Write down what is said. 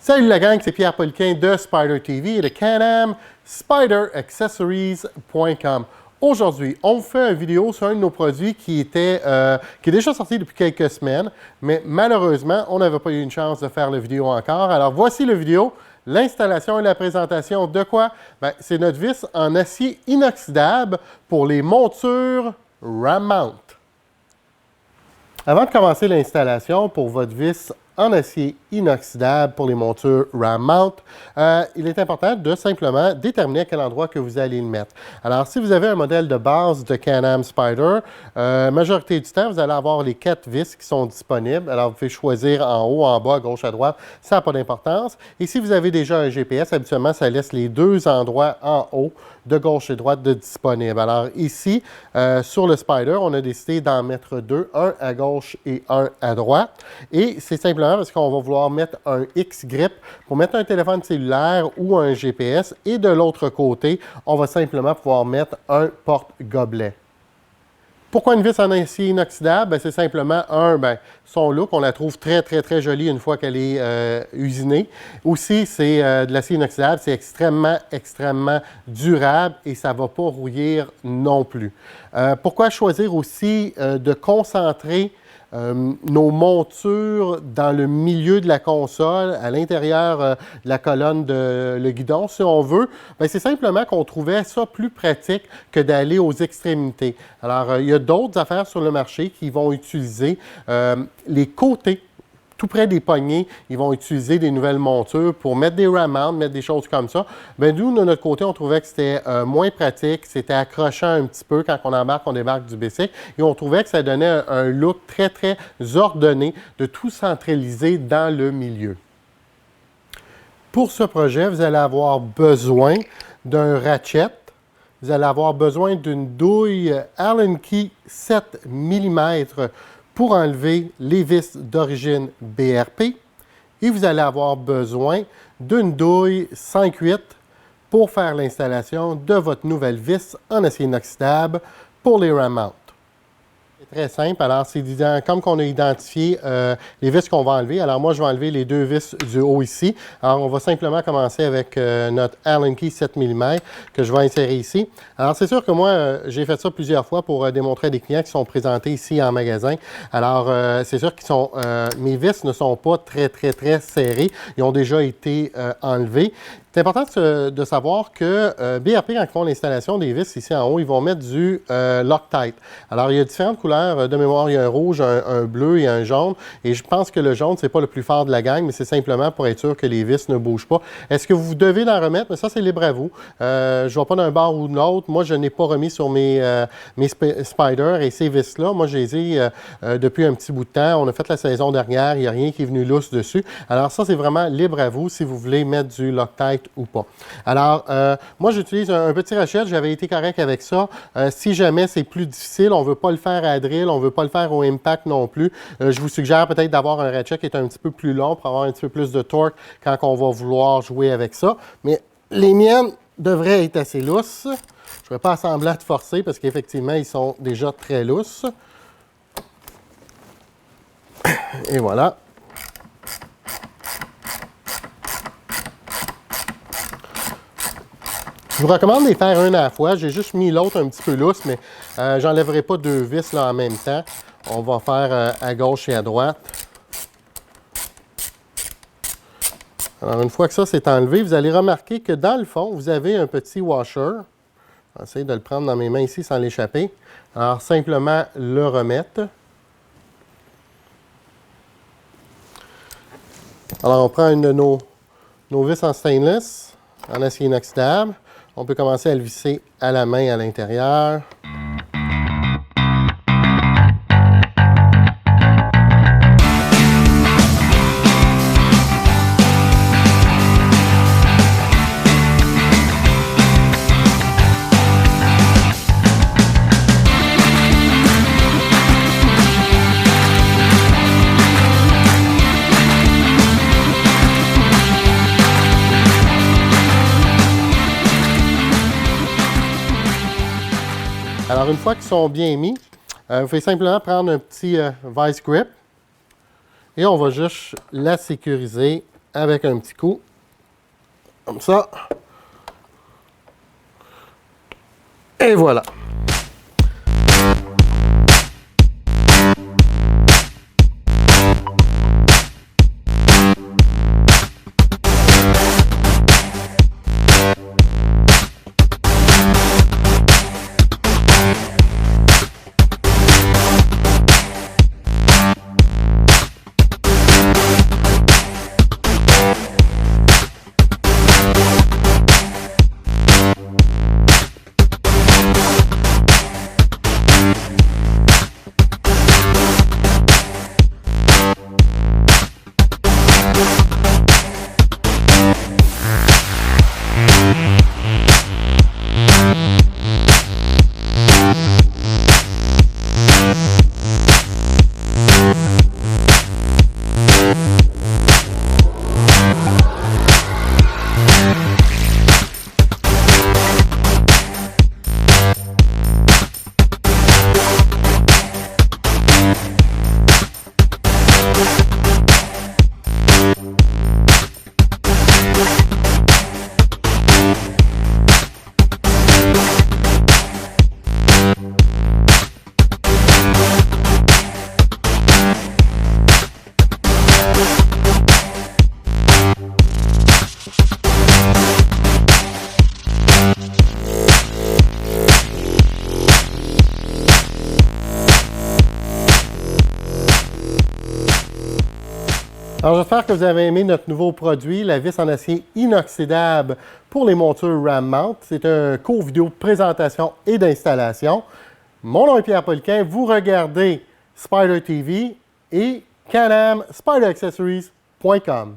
Salut la gang, c'est Pierre Poliquin de Spyder TV et de Can-Am SpyderAccessories.com. Aujourd'hui, on vous fait une vidéo sur un de nos produits qui est déjà sorti depuis quelques semaines, mais malheureusement, on n'avait pas eu une chance de faire la vidéo encore. Alors voici la vidéo, l'installation et la présentation de quoi? C'est notre vis en acier inoxydable pour les montures Ram Mount. Avant de commencer l'installation pour votre vis en acier inoxydable pour les montures Ram Mount, il est important de simplement déterminer à quel endroit que vous allez le mettre. Alors, si vous avez un modèle de base de Can-Am Spyder, majorité du temps, vous allez avoir les 4 vis qui sont disponibles. Alors, vous pouvez choisir en haut, en bas, à gauche, à droite, ça n'a pas d'importance. Et si vous avez déjà un GPS, habituellement, ça laisse les 2 endroits en haut, de gauche et droite, de disponibles. Alors, ici, sur le Spyder, on a décidé d'en mettre 2, un à gauche et un à droite. Et c'est simplement parce qu'on va vouloir mettre un X-grip pour mettre un téléphone cellulaire ou un GPS. Et de l'autre côté, on va simplement pouvoir mettre un porte-gobelet. Pourquoi une vis en acier inoxydable? C'est simplement, son look, on la trouve très jolie une fois qu'elle est usinée. Aussi, c'est de l'acier inoxydable, c'est extrêmement durable et ça ne va pas rouillir non plus. Pourquoi choisir aussi de concentrer nos montures dans le milieu de la console, à l'intérieur de la colonne de le guidon, si on veut? C'est simplement qu'on trouvait ça plus pratique que d'aller aux extrémités. Alors, il y a d'autres affaires sur le marché qui vont utiliser les côtés. Tout près des poignées, ils vont utiliser des nouvelles montures pour mettre des Ram Mount, mettre des choses comme ça. Nous, de notre côté, on trouvait que c'était moins pratique, c'était accrochant un petit peu quand on débarque du bicycle, et on trouvait que ça donnait un look très ordonné, de tout centraliser dans le milieu. Pour ce projet, vous allez avoir besoin d'un ratchet, vous allez avoir besoin d'une douille Allen Key 7 mm pour enlever les vis d'origine BRP, et vous allez avoir besoin d'une douille 5/8 pour faire l'installation de votre nouvelle vis en acier inoxydable pour les Ram Mount. C'est très simple. Alors, c'est comme qu'on a identifié les vis qu'on va enlever. Alors, moi, je vais enlever les 2 vis du haut ici. Alors, on va simplement commencer avec notre Allen Key 7 mm que je vais insérer ici. Alors, c'est sûr que moi, j'ai fait ça plusieurs fois pour démontrer à des clients qui sont présentés ici en magasin. Alors, c'est sûr que mes vis ne sont pas très serrées. Ils ont déjà été enlevés. C'est important de savoir que BRP, quand ils font l'installation des vis ici en haut, ils vont mettre du Loctite. Alors, il y a différentes couleurs de mémoire. Il y a un rouge, un bleu et un jaune. Et je pense que le jaune, c'est pas le plus fort de la gang, mais c'est simplement pour être sûr que les vis ne bougent pas. Est-ce que vous devez en remettre? Mais ça, c'est libre à vous. Je ne vais pas d'un bord ou de l'autre. Moi, je n'ai pas remis sur mes Spyder et ces vis-là. Moi, je les ai depuis un petit bout de temps. On a fait la saison dernière. Il n'y a rien qui est venu lousse dessus. Alors, ça, c'est vraiment libre à vous si vous voulez mettre du Loctite ou pas. Alors, moi, j'utilise un petit ratchet. J'avais été correct avec ça. Si jamais c'est plus difficile, on ne veut pas le faire à drill, on ne veut pas le faire au impact non plus, je vous suggère peut-être d'avoir un ratchet qui est un petit peu plus long pour avoir un petit peu plus de torque quand on va vouloir jouer avec ça. Mais les miennes devraient être assez lousses. Je ne vais pas semblant de forcer parce qu'effectivement, ils sont déjà très lousses. Et voilà. Je vous recommande de les faire un à la fois. J'ai juste mis l'autre un petit peu lousse, mais j'enlèverai pas 2 vis là en même temps. On va faire à gauche et à droite. Alors, une fois que ça c'est enlevé, vous allez remarquer que dans le fond, vous avez un petit washer. Je vais essayer de le prendre dans mes mains ici sans l'échapper. Alors, simplement le remettre. Alors, on prend une de nos vis en stainless, en acier inoxydable. On peut commencer à le visser à la main à l'intérieur. Alors, une fois qu'ils sont bien mis, vous pouvez simplement prendre un petit vice grip et on va juste la sécuriser avec un petit coup, comme ça. Et voilà. Alors, j'espère que vous avez aimé notre nouveau produit, la vis en acier inoxydable pour les montures Ram Mount. C'est un court vidéo de présentation et d'installation. Mon nom est Pierre Poliquin. Vous regardez Spyder TV et Can-Am SpyderAccessories.com.